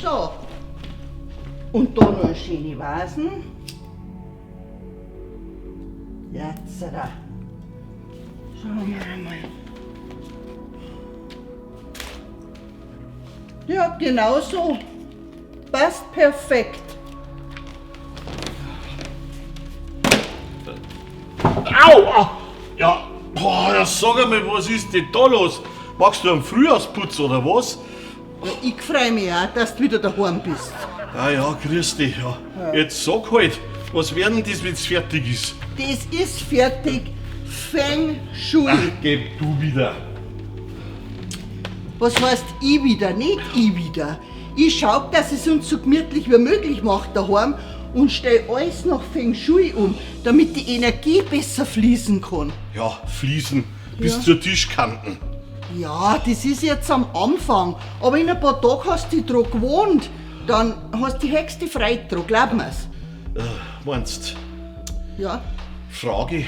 So. Und da noch eine schöne Vasen. Jetzt da. Schauen wir mal. Ja, genau so. Passt perfekt. Au! Ja, boah, ja, sag einmal, was ist denn da los? Machst du einen Frühjahrsputz oder was? Ja, ich freue mich auch, dass du wieder daheim bist. Ja, grüß dich. Ja. Jetzt sag halt, was werden das, wenn es fertig ist? Das ist fertig. Feng Shui. Ach, gib du wieder. Was heißt ich wieder? Nicht ich wieder. Ich schau, dass es uns so gemütlich wie möglich macht daheim und stell alles nach Feng Shui um, damit die Energie besser fließen kann. Ja, Fliesen bis Ja. zur Tischkanten. Ja, das ist jetzt am Anfang, aber in ein paar Tagen hast du dich dran gewohnt. Dann hast du die höchste Freude dran, glaub mir's. Meinst Ja. Frage,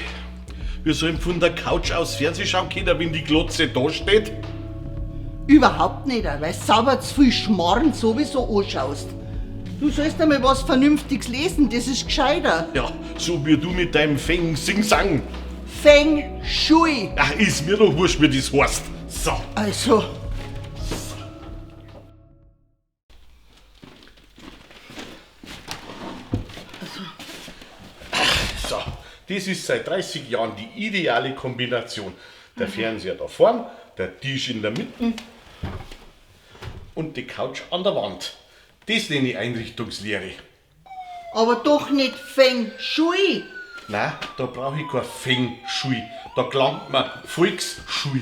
wir sollen von der Couch aus Fernsehen schauen können, wenn die Glotze da steht? Überhaupt nicht, weil du sauber zu viel Schmarrn sowieso anschaust. Du sollst einmal was Vernünftiges lesen, das ist gescheiter. Ja, so wie du mit deinem Feng Sing Sang. Feng Shui. Ach, ist mir doch wurscht, wie das heißt. So. Also, So, das ist seit 30 Jahren die ideale Kombination. Der Fernseher da vorn, der Tisch in der Mitte und die Couch an der Wand. Das nenne ich Einrichtungslehre. aber doch nicht Feng Shui. Nein, da brauche ich kein Feng Shui. Da gelangt man Volksshui.